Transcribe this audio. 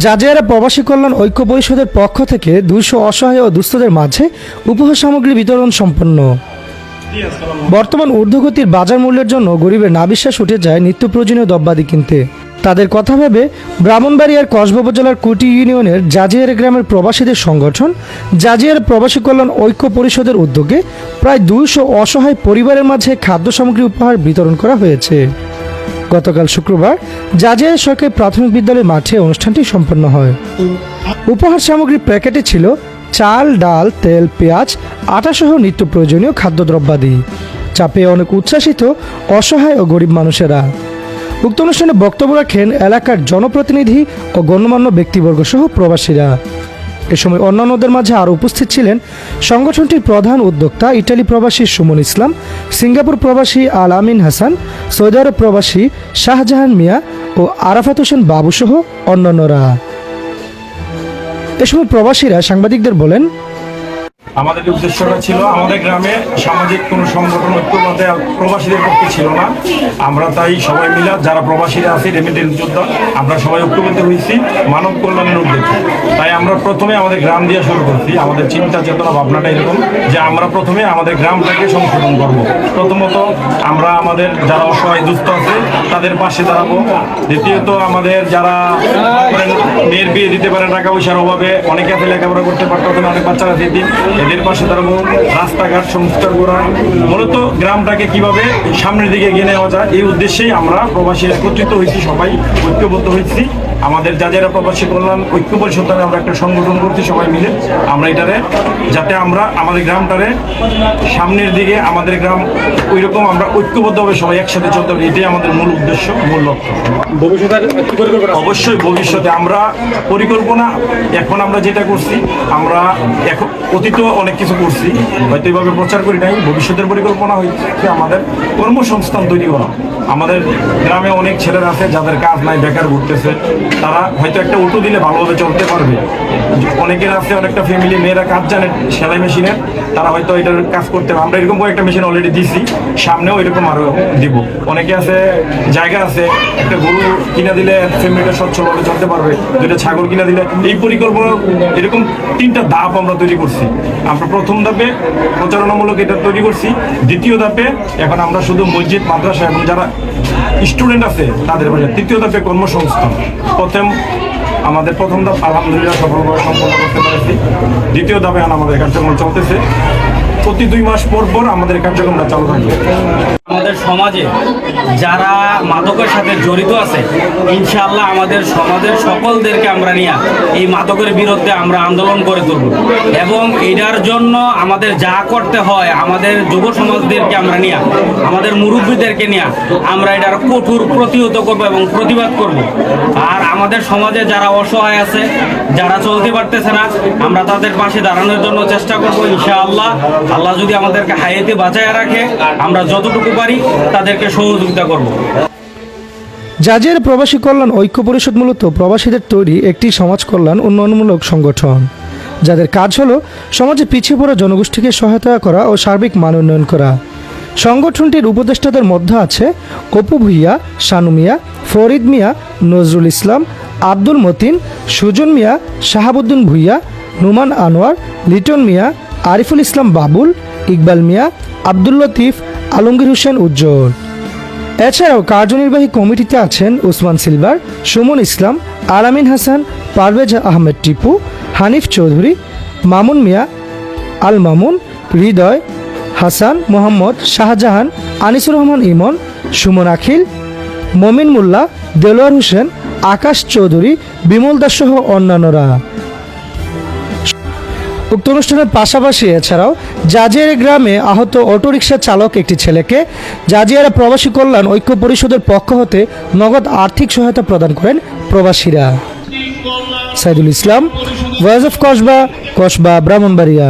জাজিয়ারা প্রবাসী কল্যাণ ঐক্য পরিষদের পক্ষ থেকে 200 অসহায় ও দুস্থদের মাঝে উপহার সামগ্রী বিতরণ সম্পন্ন। বর্তমান ঊর্ধ্বগতির বাজার মূল্যের জন্য গরিবের নাভিশ্বাস উঠে যায় নিত্য প্রয়োজনীয় দ্রব্যাদি কিনতে। তাদের কথা ভেবে ব্রাহ্মণবাড়িয়ার কসবা উপজেলার কুটি ইউনিয়নের জাজিয়ারা গ্রামের প্রবাসীদের সংগঠন জাজিয়ারা প্রবাসী কল্যাণ ঐক্য পরিষদের উদ্যোগে প্রায় 200 অসহায় পরিবারের মাঝে খাদ্য সামগ্রী উপহার বিতরণ করা হয়েছে। গতকাল শুক্রবার জাজিয়ারা সরকারি প্রাথমিক বিদ্যালয় মাঠে অনুষ্ঠানটি সম্পন্ন হয়। উপহার সামগ্রীর প্যাকেটে ছিল চাল, ডাল, তেল, পেঁয়াজ, আটাসহ নিত্য প্রয়োজনীয় খাদ্যদ্রব্যাদি। চা পেয়ে অনেক উচ্ছ্বাসিত অসহায় ও গরিব মানুষেরা। উক্ত অনুষ্ঠানে বক্তব্য রাখেন এলাকার জনপ্রতিনিধি ও গণ্যমান্য ব্যক্তিবর্গ সহ প্রবাসীরা। এ সময় অন্যান্যদের মাঝে আরও উপস্থিত ছিলেন সংগঠনটির প্রধান উদ্যোক্তা ইটালি প্রবাসী সুমন ইসলাম, সিঙ্গাপুর প্রবাসী আল আমিন হাসান, সৌদি আরব প্রবাসী শাহজাহান মিয়া ও আরাফাত হোসেন বাবু সহ অন্যান্যরা। এ সময় প্রবাসীরা সাংবাদিকদের বলেন, আমাদের উদ্দেশ্যটা ছিল আমাদের গ্রামে সামাজিক কোনো সংগঠন ঐক্যবদ্ধ প্রবাসীদের পক্ষে ছিল না। আমরা তাই সবাই মিলে যারা প্রবাসীরা আছি রেমিটেন্স যোদ্ধা আমরা সবাই ঐক্যবদ্ধ হয়েছি মানব কল্যাণের উদ্দেশ্যে। তাই আমরা প্রথমে আমাদের গ্রাম দিয়ে শুরু করছি। আমাদের চিন্তা চেতনা ভাবনাটা এরকম যে আমরা প্রথমে আমাদের গ্রামটাকে সংশোধন করব। প্রথমত আমরা আমাদের যারা অসহায় দুস্থ আছে তাদের পাশে দাঁড়াবো। দ্বিতীয়ত আমাদের যারা মেয়ের বিয়ে দিতে পারে টাকা পয়সার অভাবে, অনেকে আছে লেখাপড়া করতে পারতো না, অনেক বাচ্চারা দিদি এদের পাশে দাঁড়াবো। রাস্তাঘাট সংস্কার করা, মূলত গ্রামটাকে কিভাবে সামনের দিকে এগিয়ে নেওয়া যায় এই উদ্দেশ্যেই আমরা প্রবাসী একত্রিত হয়েছি, সবাই ঐক্যবদ্ধ হয়েছি। আমাদের জাজিয়ারা প্রবাসী কল্যাণ ঐক্য পরিষদ নামে আমরা একটা সংগঠন করছি সবাই মিলে। আমরা এটারে যাতে আমরা আমাদের গ্রামটারে সামনের দিকে আমাদের গ্রাম ওইরকম আমরা ঐক্যবদ্ধভাবে সবাই একসাথে চলতে পারি, এটাই আমাদের মূল উদ্দেশ্য, মূল লক্ষ্য। অবশ্যই ভবিষ্যতে আমরা পরিকল্পনা এখন আমরা যেটা করছি, আমরা এখন অতীত অনেক কিছু করছি, হয়তো এইভাবে প্রচার করি নাই। ভবিষ্যতের পরিকল্পনা হচ্ছে আমাদের কর্মসংস্থান তৈরি করা। আমাদের গ্রামে অনেক ছেলেরা আছে যাদের কাজ নাই, বেকার ঘুরতেছে, তারা হয়তো একটা অটো দিলে ভালোভাবে চলতে পারবে। অনেকের আছে অনেকটা ফ্যামিলি মেয়েরা কাজ জানে সেলাই মেশিনের, তারা হয়তো এটার কাজ করতে পারে। আমরা এরকম কয়েকটা মেশিন অলরেডি দিছি, সামনেও এরকম আরও দিব। অনেকে আছে জায়গা আছে, একটা গরু কিনা দিলে ফ্যামিলিটা সচ্ছলভাবে চলতে পারবে, দুইটা ছাগল কিনা দিলে। এই পরিকল্পনা এরকম 3টা ধাপ আমরা তৈরি করছি। আমরা প্রথম ধাপে প্রচারণামূলক এটা তৈরি করছি। দ্বিতীয় ধাপে এখন আমরা শুধু মসজিদ, মাদ্রাসা এবং যারা স্টুডেন্ট আছে তাদের পাশে। তৃতীয় ধাপে কর্মসংস্থান। আমাদের প্রথম ধাপ আলহামদুলিল্লাহ সফলভাবে সম্পন্ন করতে পেরেছি। দ্বিতীয় ধাপে আমাদের কার্যক্রম চলতেছে। প্রতি 2 মাস পর পর আমাদের কার্যক্রমটা চালু থাকবে। আমাদের সমাজে যারা মাদকের সাথে জড়িত আছে, ইনশাআল্লাহ আমাদের সমাজের সকলদেরকে আমরা নিয়ে এই মাদকের বিরুদ্ধে আমরা আন্দোলন করে তুলব এবং এটার জন্য আমাদের যা করতে হয় আমাদের যুব সমাজদেরকে আমরা নিয়ে, আমাদের মুরব্বীদেরকে নিয়ে আমরা এটার কঠোর প্রতিহত করব এবং প্রতিবাদ করব। আর আমাদের সমাজে যারা অসহায় আছে, যারা চলতে পারতেছে না, আমরা তাদের পাশে দাঁড়ানোর জন্য চেষ্টা করব ইনশাআল্লাহ। আল্লাহ যদি আমাদেরকে হায়াতে বাঁচায় রাখে, আমরা যতটুকু পারি তাদেরকে সহযোগিতা করব। জাজিয়ারা প্রবাসী কল্যাণ ঐক্য পরিষদ মূলত প্রবাসীদের তৈরি একটি সমাজ কল্যাণ উন্নয়নমূলক সংগঠন, যাদের কাজ হলো সমাজে পিছিয়ে পড়া জনগোষ্ঠীকে সহায়তা করা ও সার্বিক মান উন্নয়ন করা। সংগঠনটির উপদেষ্টাদের মধ্যে আছে অপু ভুইয়া, শানু মিয়া, ফরিদ মিয়া, নজরুল ইসলাম, আব্দুল মতিন, সুজন মিয়া, শাহাবুদ্দিন ভুইয়া, নুমান আনোয়ার, লিটন মিয়া, আরিফুল ইসলাম বাবুল, ইকবাল মিয়া, আব্দুল লতিফ, আলমগীর হোসেন উজ্জ্বল। এছাড়াও কার্যনির্বাহী কমিটিতে আছেন উসমান সিলভার, সুমন ইসলাম, আল আমিন হাসান, পারভেজ আহমেদ টিপু, হানিফ চৌধুরী, মামুন মিয়া, আল মামুন, হৃদয়, হাসান, মোহাম্মদ, শাহজাহান, আনিসুর রহমান ইমন, সুমন আখিল, মমিন মোল্লা, দেলোয়ার হোসেন, আকাশ চৌধুরী, বিমল দাস সহ অন্যান্যরা। উক্ত অনুষ্ঠানের পাশাপাশি এছাড়াও জাজিয়ারা গ্রামে আহত অটোরিকশা চালক একটি ছেলেকে জাজিয়ারা প্রবাসী কল্যাণ ঐক্য পরিষদের পক্ষ হতে নগদ আর্থিক সহায়তা প্রদান করেন প্রবাসীরা। Saidul Islam, voice of Kasba, Brahmanbaria.